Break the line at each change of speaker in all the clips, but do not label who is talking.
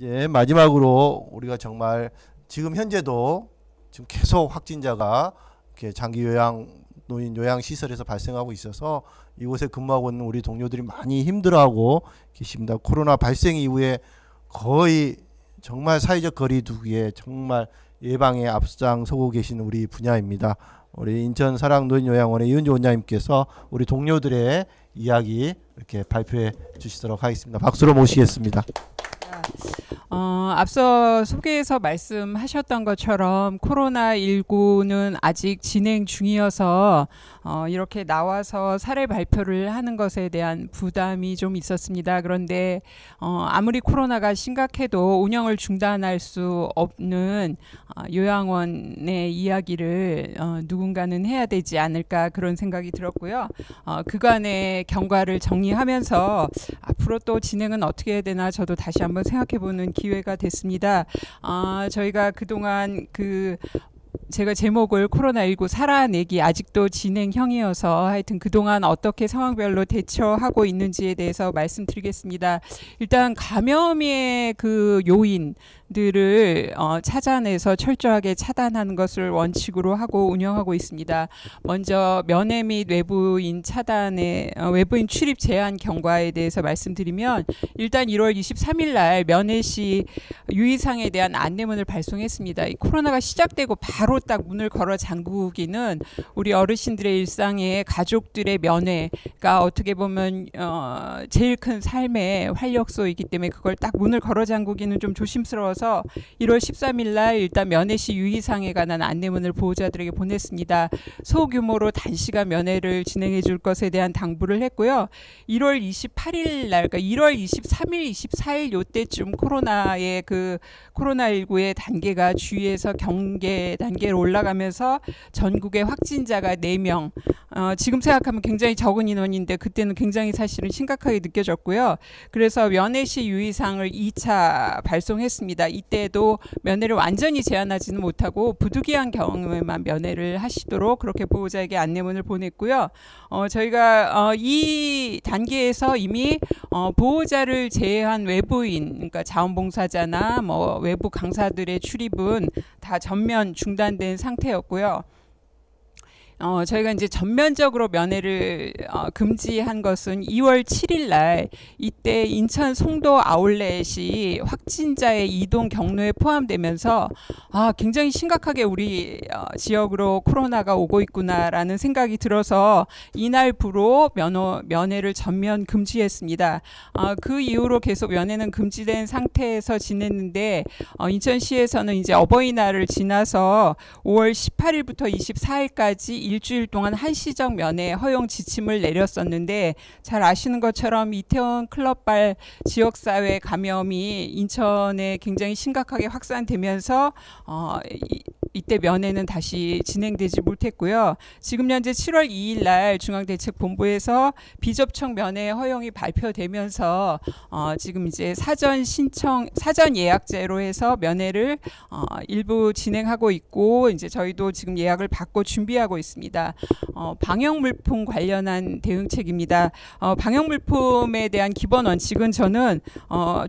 이제 마지막으로 우리가 정말 지금 현재도 지금 계속 확진자가 이렇게 장기 요양 노인 요양 시설에서 발생하고 있어서 이곳에 근무하고 있는 우리 동료들이 많이 힘들어하고 계십니다. 코로나 발생 이후에 거의 정말 사회적 거리두기에 정말 예방에 앞장서고 계신 우리 분야입니다. 우리 인천 사랑노인요양원의 이은주 원장님께서 우리 동료들의 이야기 이렇게 발표해 주시도록 하겠습니다. 박수로 모시겠습니다.
앞서 소개에서 말씀하셨던 것처럼 코로나19는 아직 진행 중이어서 이렇게 나와서 사례 발표를 하는 것에 대한 부담이 좀 있었습니다. 그런데 아무리 코로나가 심각해도 운영을 중단할 수 없는 요양원의 이야기를 누군가는 해야 되지 않을까 그런 생각이 들었고요. 그간의 경과를 정리하면서 앞으로 또 진행은 어떻게 해야 되나 저도 다시 한번 생각해보는 기회가 됐습니다. 저희가 그동안 제가 제목을 코로나19 살아내기 아직도 진행형이어서 하여튼 그동안 어떻게 상황별로 대처하고 있는지에 대해서 말씀드리겠습니다. 일단 감염의 그 요인들을 찾아내서 철저하게 차단하는 것을 원칙으로 하고 운영하고 있습니다. 먼저 면회 및 외부인 차단의 외부인 출입 제한 경과에 대해서 말씀드리면 일단 1월 23일 날 면회 시 유의사항에 대한 안내문을 발송했습니다. 이 코로나가 시작되고 바로 딱 문을 걸어 잠그기는 우리 어르신들의 일상에 가족들의 면회가 어떻게 보면 제일 큰 삶의 활력소이기 때문에 그걸 딱 문을 걸어 잠그기는 좀 조심스러워서 1월 13일 날 일단 면회 시 유의사항에 관한 안내문을 보호자들에게 보냈습니다. 소규모로 단시간 면회를 진행해 줄 것에 대한 당부를 했고요. 1월 28일 날 그러니까 1월 23일, 24일 요때쯤 코로나19의 단계가 주의에서 경계 단계로 올라가면서 전국의 확진자가 4명 지금 생각하면 굉장히 적은 인원인데 그때는 굉장히 사실은 심각하게 느껴졌고요. 그래서 면회 시 유의사항을 2차 발송했습니다. 이때도 면회를 완전히 제한하지는 못하고 부득이한 경우에만 면회를 하시도록 그렇게 보호자에게 안내문을 보냈고요. 저희가 이 단계에서 이미 보호자를 제외한 외부인 그러니까 자원봉사자나 뭐 외부 강사들의 출입은 다 전면 중단된 상태였고요. 저희가 이제 전면적으로 면회를 금지한 것은 2월 7일 날 이때 인천 송도 아울렛이 확진자의 이동 경로에 포함되면서 굉장히 심각하게 우리 지역으로 코로나가 오고 있구나라는 생각이 들어서 이날부로 면회를 전면 금지했습니다. 그 이후로 계속 면회는 금지된 상태에서 지냈는데 인천시에서는 이제 어버이날을 지나서 5월 18일부터 24일까지 일주일 동안 한시적 면회 허용 지침을 내렸었는데 잘 아시는 것처럼 이태원 클럽발 지역사회 감염이 인천에 굉장히 심각하게 확산되면서 이때 면회는 다시 진행되지 못했고요. 지금 현재 7월 2일 날 중앙대책본부에서 비접촉 면회 허용이 발표되면서 지금 이제 사전 예약제로 해서 면회를 일부 진행하고 있고 이제 저희도 지금 예약을 받고 준비하고 있습니다. 방역물품 관련한 대응책입니다. 방역물품에 대한 기본 원칙은 저는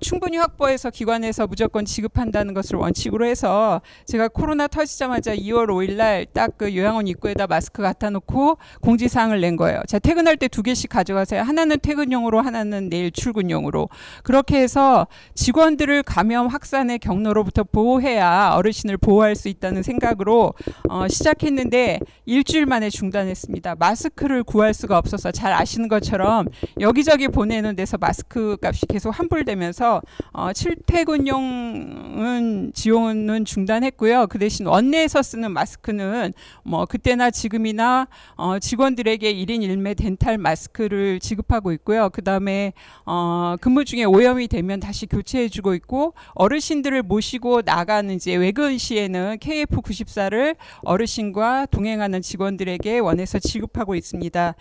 충분히 확보해서 기관에서 무조건 지급한다는 것을 원칙으로 해서 제가 코로나 터지자마자 2월 5일 날 딱 그 요양원 입구에다 마스크 갖다 놓고 공지사항을 낸 거예요. 자, 퇴근할 때 2개씩 가져가세요. 하나는 퇴근용으로 하나는 내일 출근용으로. 그렇게 해서 직원들을 감염 확산의 경로로부터 보호해야 어르신을 보호할 수 있다는 생각으로 시작했는데 일주일 만에 중단했습니다. 마스크를 구할 수가 없어서 잘 아시는 것처럼 여기저기 보내는 데서 마스크 값이 계속 환불되면서 출퇴근용 지원은 중단했고요. 그 대신 원내에서 쓰는 마스크는 뭐 그때나 지금이나 직원들에게 1인 1매 덴탈 마스크를 지급하고 있고요. 그 다음에 근무 중에 오염이 되면 다시 교체해주고 있고 어르신들을 모시고 나가는 이제 외근 시에는 KF94를 어르신과 동행하는 직원들에게 원에서 지급하고 있습니다.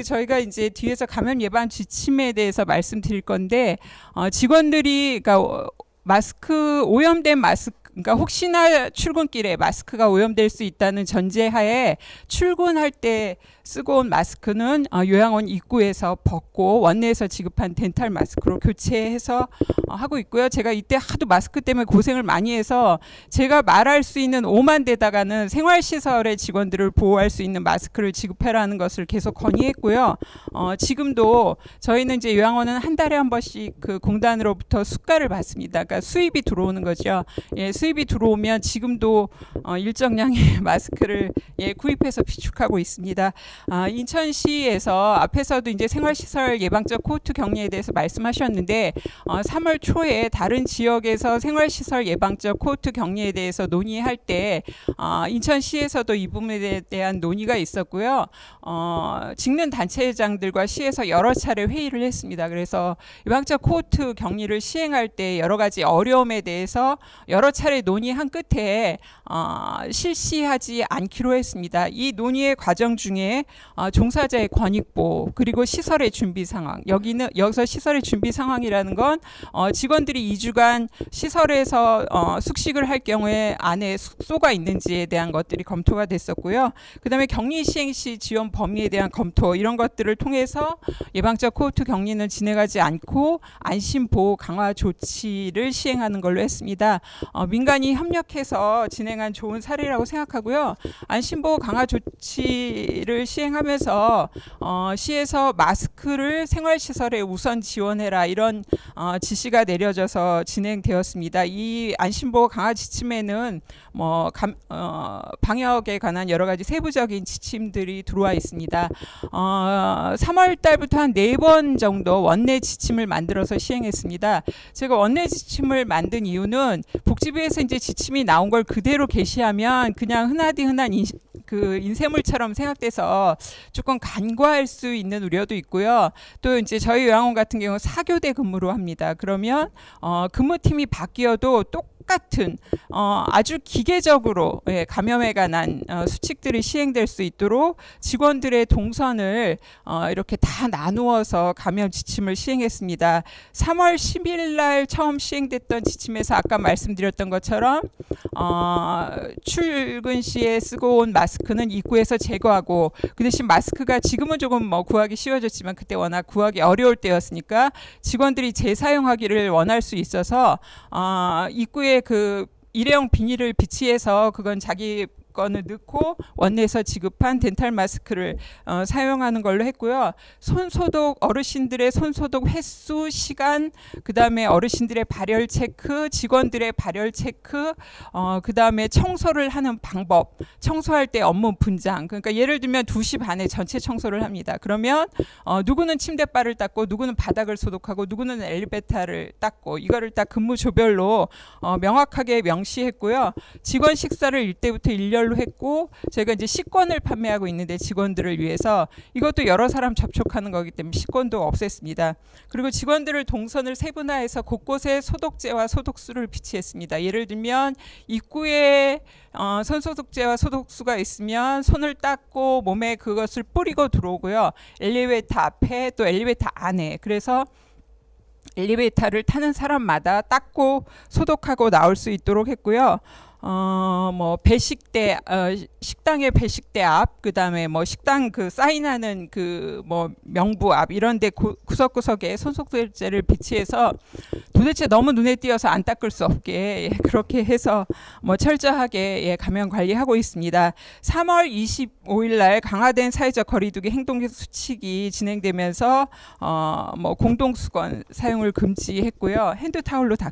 저희가 이제 뒤에서 감염 예방 지침에 대해서 말씀드릴 건데 직원들이 그러니까 오염된 마스크 그러니까 혹시나 출근길에 마스크가 오염될 수 있다는 전제하에 출근할 때 쓰고 온 마스크는 요양원 입구에서 벗고 원내에서 지급한 덴탈 마스크로 교체해서 하고 있고요. 제가 이때 하도 마스크 때문에 고생을 많이 해서 제가 말할 수 있는 5만 대다가는 생활시설의 직원들을 보호할 수 있는 마스크를 지급해라는 것을 계속 건의했고요. 지금도 저희는 이제 요양원은 한 달에 한 번씩 그 공단으로부터 수가를 받습니다. 그러니까 수입이 들어오는 거죠. 예, 수입이 들어오면 지금도 일정량의 마스크를 구입해서 비축하고 있습니다. 인천시에서 앞에서도 이제 생활시설 예방적 코호트 격리에 대해서 말씀하셨는데 3월 초에 다른 지역에서 생활시설 예방적 코호트 격리에 대해서 논의할 때 인천시에서도 이 부분에 대한 논의가 있었고요. 직능 단체장들과 시에서 여러 차례 회의를 했습니다. 그래서 예방적 코호트 격리를 시행할 때 여러 가지 어려움에 대해서 여러 차례 논의한 끝에 실시하지 않기로 했습니다. 이 논의의 과정 중에 종사자의 권익보 그리고 시설의 준비 상황, 여기서 시설의 준비 상황이라는 건 직원들이 2주간 시설에서 숙식을 할 경우에 안에 숙소가 있는지에 대한 것들이 검토가 됐었고요. 그다음에 격리 시행 시 지원 범위에 대한 검토 이런 것들을 통해서 예방적 코호트 격리는 진행하지 않고 안심보호 강화 조치를 시행하는 걸로 했습니다. 민간이 협력해서 진행한 좋은 사례라고 생각하고요. 안심보호 강화 조치를 시행하면서 시에서 마스크를 생활시설에 우선 지원해라 이런 지시가 내려져서 진행되었습니다. 이 안심보호 강화 지침에는 방역에 관한 여러 가지 세부적인 지침들이 들어와 있습니다. 3월 달부터 한 4번 정도 원내 지침을 만들어서 시행했습니다. 제가 원내 지침을 만든 이유는 복지부에서 이제 지침이 나온 걸 그대로 게시하면 그냥 흔하디 흔한 인쇄물처럼 생각돼서 조금 간과할 수 있는 우려도 있고요. 또 이제 저희 요양원 같은 경우 4교대 근무로 합니다. 그러면 근무팀이 바뀌어도 똑같은 아주 기계적으로 감염에 관한 수칙들이 시행될 수 있도록 직원들의 동선을 이렇게 다 나누어서 감염 지침을 시행했습니다. 3월 10일 날 처음 시행됐던 지침에서 아까 말씀드렸던 것처럼 출근 시에 쓰고 온 마스크는 입구에서 제거하고 그 대신 마스크가 지금은 조금 구하기 쉬워졌지만 그때 워낙 구하기 어려울 때였으니까 직원들이 재사용하기를 원할 수 있어서 입구에 그 일회용 비닐을 비치해서 그건 자기 거는 넣고 원내에서 지급한 덴탈 마스크를 사용하는 걸로 했고요. 손소독 어르신들의 손소독 횟수, 시간, 그다음에 어르신들의 발열 체크, 직원들의 발열 체크, 그다음에 청소를 하는 방법, 청소할 때 업무 분장. 그러니까 예를 들면 2시 반에 전체 청소를 합니다. 그러면 누구는 침대바를 닦고 누구는 바닥을 소독하고 누구는 엘리베이터를 닦고 이거를 딱 근무 조별로 명확하게 명시했고요. 직원 식사를 이때부터 일렬로 했고 저희가 이제 식권을 판매하고 있는데 직원들을 위해서 이것도 여러 사람 접촉하는 거기 때문에 식권도 없앴습니다. 그리고 직원들을 동선을 세분화해서 곳곳에 소독제와 소독수를 비치했습니다. 예를 들면 입구에 손소독제와 소독수가 있으면 손을 닦고 몸에 그것을 뿌리고 들어오고요. 엘리베이터 앞에 또 엘리베이터 안에 그래서 엘리베이터를 타는 사람마다 닦고 소독하고 나올 수 있도록 했고요. 배식대 식당의 배식대 앞 그다음에 식당 그 사인하는 그 명부 앞 이런데 구석구석에 손소독제를 비치해서 도대체 너무 눈에 띄어서 안 닦을 수 없게 그렇게 해서 철저하게 감염 관리하고 있습니다. 3월 25일 날 강화된 사회적 거리두기 행동 수칙이 진행되면서 공동 수건 사용을 금지했고요. 핸드 타올로 다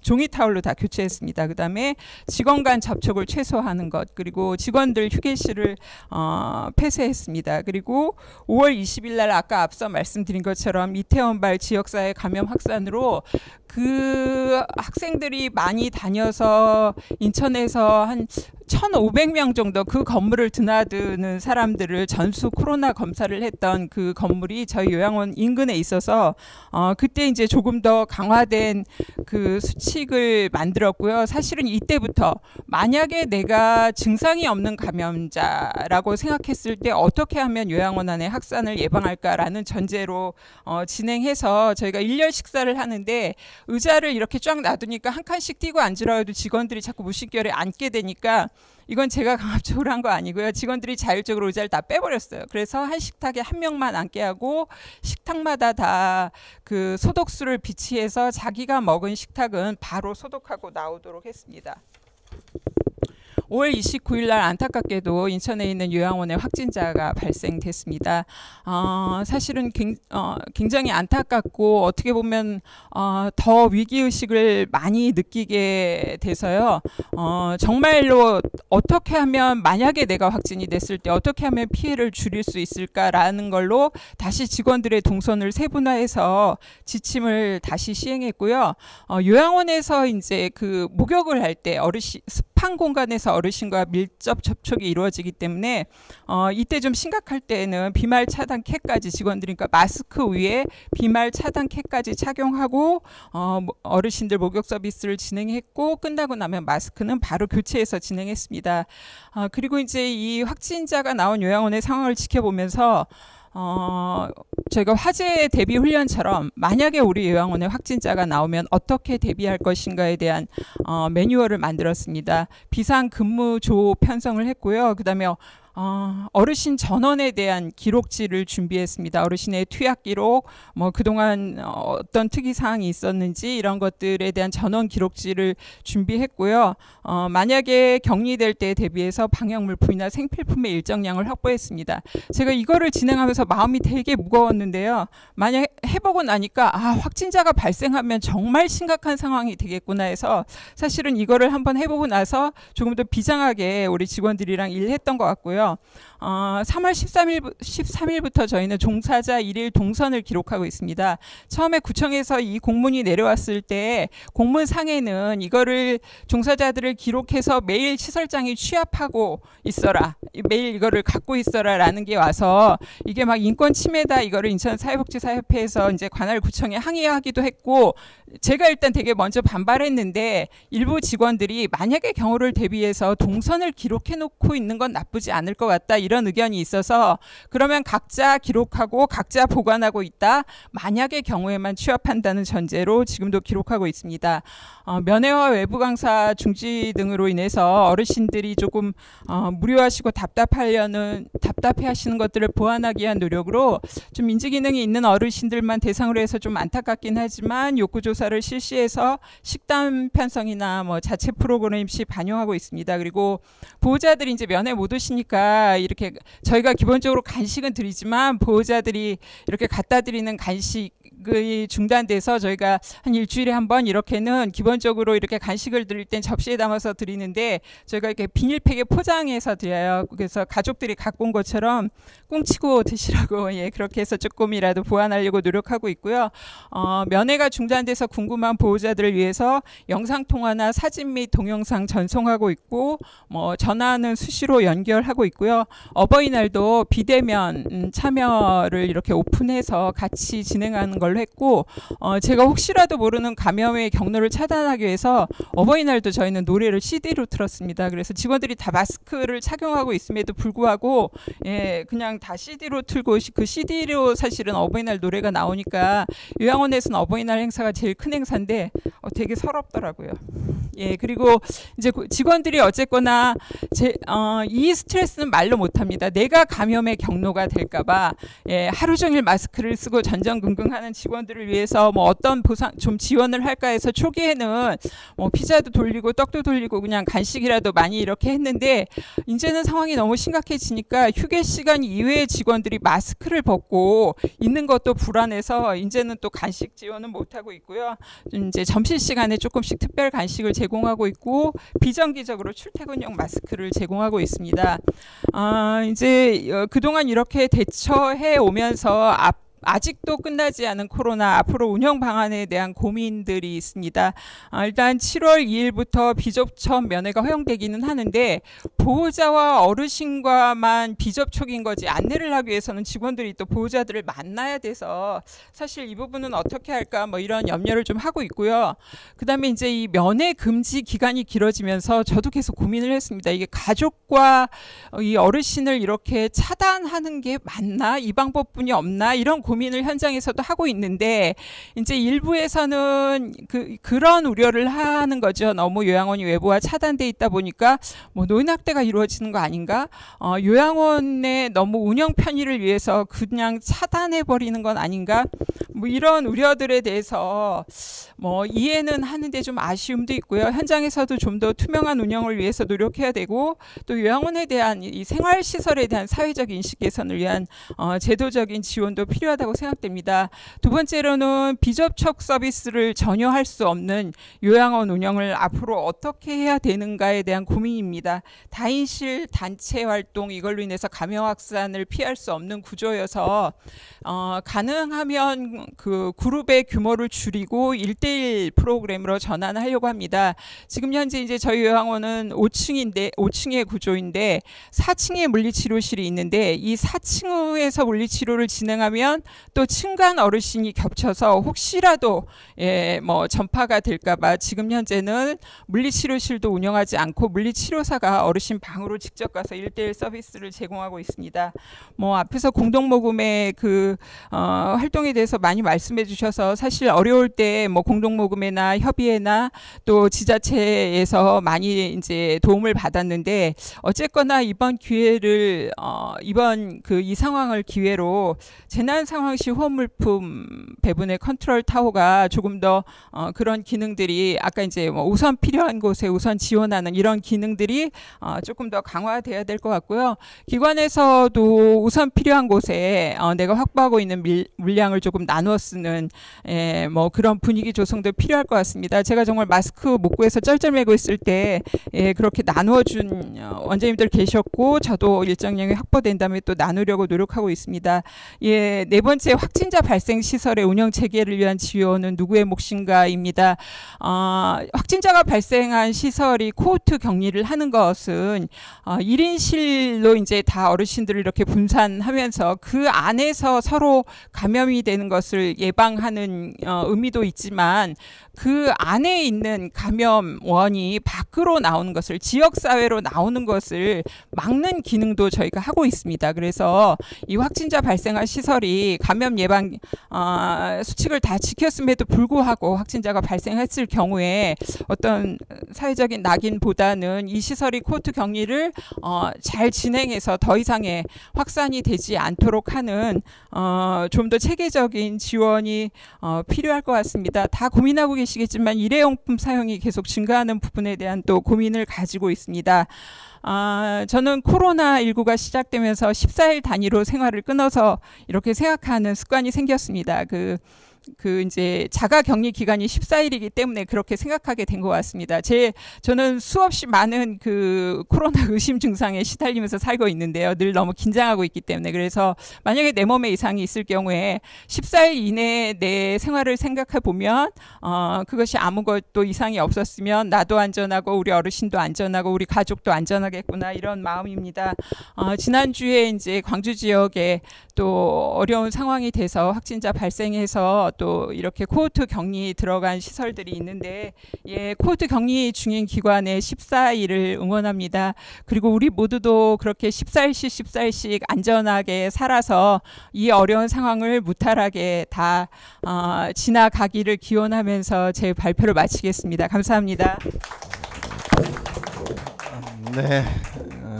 종이 타올로 다 교체했습니다. 그다음에 직원 간 접촉을 최소화하는 것 그리고 직원들 휴게실을 폐쇄했습니다. 그리고 5월 20일 날 아까 앞서 말씀드린 것처럼 이태원발 지역사회 감염 확산으로 그 학생들이 많이 다녀서 인천에서 한 1,500명 정도 그 건물을 드나드는 사람들을 전수 코로나 검사를 했던 그 건물이 저희 요양원 인근에 있어서 그때 이제 조금 더 강화된 그 수칙을 만들었고요. 사실은 이때부터 만약에 내가 증상이 없는 감염자라고 생각했을 때 어떻게 하면 요양원 안에 확산을 예방할까라는 전제로 진행해서 저희가 일렬 식사를 하는데 의자를 이렇게 쫙 놔두니까 한 칸씩 띄고 앉으라 해도 직원들이 자꾸 무심결에 앉게 되니까 이건 제가 강압적으로 한 거 아니고요. 직원들이 자율적으로 의자를 다 빼버렸어요. 그래서 한 식탁에 한 명만 앉게 하고 식탁마다 다 그 소독수를 비치해서 자기가 먹은 식탁은 바로 소독하고 나오도록 했습니다. 5월 29일 날 안타깝게도 인천에 있는 요양원에 확진자가 발생됐습니다. 사실은 굉장히 안타깝고 어떻게 보면 더 위기의식을 많이 느끼게 돼서요. 정말로 어떻게 하면 만약에 내가 확진이 됐을 때 어떻게 하면 피해를 줄일 수 있을까라는 걸로 다시 직원들의 동선을 세분화해서 지침을 다시 시행했고요. 요양원에서 이제 그 목욕을 할 때 어르신 습한 공간에서 어르신과 밀접 접촉이 이루어지기 때문에 이때 좀 심각할 때에는 비말 차단 캡까지 직원들이 그러니까 마스크 위에 비말 차단 캡까지 착용하고 어르신들 목욕 서비스를 진행했고 끝나고 나면 마스크는 바로 교체해서 진행했습니다. 그리고 이제 이 확진자가 나온 요양원의 상황을 지켜보면서 저희가 화재 대비 훈련처럼 만약에 우리 요양원에 확진자가 나오면 어떻게 대비할 것인가에 대한 매뉴얼을 만들었습니다. 비상근무조 편성을 했고요. 그다음에 어르신 전원에 대한 기록지를 준비했습니다. 어르신의 투약 기록, 뭐 그동안 어떤 특이 사항이 있었는지 이런 것들에 대한 전원 기록지를 준비했고요. 만약에 격리될 때에 대비해서 방역물품이나 생필품의 일정량을 확보했습니다. 제가 이거를 진행하면서 마음이 되게 무거웠는데요. 만약 해보고 나니까 확진자가 발생하면 정말 심각한 상황이 되겠구나 해서 사실은 이거를 한번 해보고 나서 조금 더 비장하게 우리 직원들이랑 일했던 것 같고요. 3월 13일부터 저희는 종사자 1일 동선을 기록하고 있습니다. 처음에 구청에서 이 공문이 내려왔을 때 공문상에는 이거를 종사자들을 기록해서 매일 시설장이 취합하고 있어라. 매일 이거를 갖고 있어라 라는 게 와서 이게 막 인권 침해다 이거를 인천사회복지사협회에서 이제 관할 구청에 항의하기도 했고 제가 일단 되게 먼저 반발했는데 일부 직원들이 만약의 경우를 대비해서 동선을 기록해 놓고 있는 건 나쁘지 않을 것 같다 이런 의견이 있어서 그러면 각자 기록하고 각자 보관하고 있다 만약의 경우에만 취합한다는 전제로 지금도 기록하고 있습니다. 면회와 외부 강사 중지 등으로 인해서 어르신들이 조금 무료하시고 답답해하시는 것들을 보완하기 위한 노력으로 좀 인지 기능이 있는 어르신들만 대상으로 해서 좀 안타깝긴 하지만 욕구 조사를 실시해서 식단 편성이나 뭐 자체 프로그램시 반영하고 있습니다. 그리고 보호자들이 이제 면회 못 오시니까 이렇게 저희가 기본적으로 간식은 드리지만 보호자들이 이렇게 갖다 드리는 간식이 중단돼서 저희가 한 일주일에 한 번 이렇게는 기본적으로 이렇게 간식을 드릴 땐 접시에 담아서 드리는데 저희가 이렇게 비닐팩에 포장해서 드려요. 그래서 가족들이 갖고 온 것처럼 꽁치고 드시라고 그렇게 해서 조금이라도 보완하려고 노력하고 있고요. 면회가 중단돼서 궁금한 보호자들을 위해서 영상통화나 사진 및 동영상 전송하고 있고 뭐 전화는 수시로 연결하고 있고요. 어버이날도 비대면 참여를 이렇게 오픈해서 같이 진행하는 걸로 했고 제가 혹시라도 모르는 감염의 경로를 차단하기 위해서 어버이날도 저희는 노래를 CD로 틀었습니다. 그래서 직원들이 다 마스크를 착용하고 있음에도 불구하고 그냥 다 CD로 틀고 그 CD로 사실은 어버이날 노래가 나오니까 요양원에서는 어버이날 행사가 제일 큰 행사인데 되게 서럽더라고요. 그리고 이제 직원들이 어쨌거나 이 스트레스는 말로 못합니다. 내가 감염의 경로가 될까봐 하루 종일 마스크를 쓰고 전전긍긍하는 직원들을 위해서 뭐 어떤 보상 좀 지원을 할까 해서 초기에는 뭐 피자도 돌리고 떡도 돌리고 그냥 간식이라도 많이 이렇게 했는데 이제는 상황이 너무 심각해지니까 휴게 시간 이외에 직원들이 마스크를 벗고 있는 것도 불안해서 이제는 또 간식 지원은 못 하고 있고요. 이제 점심 시간에 조금씩 특별 간식을 제공하고 있고 비정기적으로 출퇴근용 마스크를 제공하고 있습니다. 이제 그동안 이렇게 대처해 오면서 아직도 끝나지 않은 코로나 앞으로 운영 방안에 대한 고민들이 있습니다. 일단 7월 2일부터 비접촉 면회가 허용되기는 하는데 보호자와 어르신과만 비접촉인 거지 안내를 하기 위해서는 직원들이 또 보호자들을 만나야 돼서 사실 이 부분은 어떻게 할까 뭐 이런 염려를 좀 하고 있고요. 그다음에 이제 이 면회 금지 기간이 길어지면서 저도 계속 고민을 했습니다. 이게 가족과 이 어르신을 이렇게 차단하는 게 맞나? 이 방법뿐이 없나? 이런 고민을 현장에서도 하고 있는데 이제 일부에서는 그런 우려를 하는 거죠. 너무 요양원이 외부와 차단돼 있다 보니까 뭐 노인 학대가 이루어지는 거 아닌가? 요양원의 너무 운영 편의를 위해서 그냥 차단해 버리는 건 아닌가? 뭐 이런 우려들에 대해서 뭐 이해는 하는데 좀 아쉬움도 있고요. 현장에서도 좀 더 투명한 운영을 위해서 노력해야 되고 또 요양원에 대한 이 생활 시설에 대한 사회적 인식 개선을 위한 제도적인 지원도 필요하다고 생각됩니다. 두 번째로는 비접촉 서비스를 전혀 할 수 없는 요양원 운영을 앞으로 어떻게 해야 되는가에 대한 고민입니다. 다인실 단체 활동 이걸로 인해서 감염 확산을 피할 수 없는 구조여서 가능하면 그 그룹의 규모를 줄이고 1대1 프로그램으로 전환하려고 합니다. 지금 현재 이제 저희 요양원은 5층의 구조인데 4층에 물리치료실이 있는데 이 4층에서 물리치료를 진행하면 또 층간 어르신이 겹쳐서 혹시라도 뭐 전파가 될까봐 지금 현재는 물리치료실도 운영하지 않고 물리치료사가 어르신 방으로 직접 가서 1대1 서비스를 제공하고 있습니다. 뭐 앞에서 공동모금의 활동에 대해서 많이 말씀해 주셔서 사실 어려울 때 뭐 공동모금회나 협의회나 또 지자체에서 많이 이제 도움을 받았는데 어쨌거나 이번 기회를 이번 이 상황을 기회로 재난 상황 시 후원물품 배분의 컨트롤 타워가 조금 더 그런 기능들이 아까 이제 뭐 우선 필요한 곳에 우선 지원하는 이런 기능들이 조금 더 강화돼야 될 것 같고요. 기관에서도 우선 필요한 곳에 내가 확보하고 있는 물량을 조금 나누어 쓰는 뭐 그런 분위기 조성도 필요할 것 같습니다. 제가 정말 마스크 못 구해서 쩔쩔매고 있을 때 그렇게 나누어준 원장님들 계셨고 저도 일정량이 확보된 다음에 또 나누려고 노력하고 있습니다. 네 번째 확진자 발생 시설의 운영 체계를 위한 지원은 누구의 몫인가입니다. 확진자가 발생한 시설이 코호트 격리를 하는 것은 1인실로 이제 다 어르신들을 이렇게 분산하면서 그 안에서 서로 감염이 되는 것을 예방하는 의미도 있지만 그 안에 있는 감염원이 밖으로 나오는 것을 지역사회로 나오는 것을 막는 기능도 저희가 하고 있습니다. 그래서 이 확진자 발생한 시설이 감염 예방 수칙을 다 지켰음에도 불구하고 확진자가 발생했을 경우에 어떤 사회적인 낙인보다는 이 시설이 코호트 격리를 잘 진행해서 더 이상의 확산이 되지 않도록 하는 좀 더 체계적인 지원이 필요할 것 같습니다. 다 고민하고 계시겠지만 일회용품 사용이 계속 증가하는 부분에 대한 또 고민을 가지고 있습니다. 저는 코로나19가 시작되면서 14일 단위로 생활을 끊어서 이렇게 생각하는 습관이 생겼습니다. 이제 자가 격리 기간이 14일이기 때문에 그렇게 생각하게 된 것 같습니다. 저는 수없이 많은 코로나 의심 증상에 시달리면서 살고 있는데요. 늘 너무 긴장하고 있기 때문에 그래서 만약에 내 몸에 이상이 있을 경우에 14일 이내에 내 생활을 생각해 보면 그것이 아무것도 이상이 없었으면 나도 안전하고 우리 어르신도 안전하고 우리 가족도 안전하겠구나 이런 마음입니다. 지난주에 이제 광주 지역에 또 어려운 상황이 돼서 확진자 발생해서 또 이렇게 코호트 격리 들어간 시설들이 있는데 코호트 격리 중인 기관의 14일을 응원합니다. 그리고 우리 모두도 그렇게 14일씩 안전하게 살아서 이 어려운 상황을 무탈하게 다 지나가기를 기원하면서 제 발표를 마치겠습니다. 감사합니다.
네,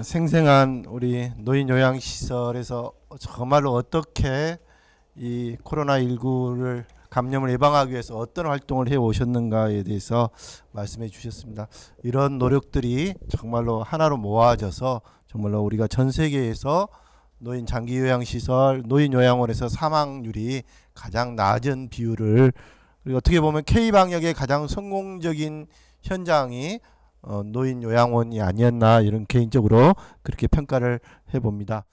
생생한 우리 노인 요양 시설에서 정말로 어떻게 이 코로나19를 감염을 예방하기 위해서 어떤 활동을 해 오셨는가에 대해서 말씀해 주셨습니다. 이런 노력들이 정말로 하나로 모아져서 정말로 우리가 전 세계에서 노인 장기 요양 시설, 노인 요양원에서 사망률이 가장 낮은 비율을 그리고 어떻게 보면 K 방역의 가장 성공적인 현장이 노인 요양원이 아니었나 이런 개인적으로 그렇게 평가를 해 봅니다.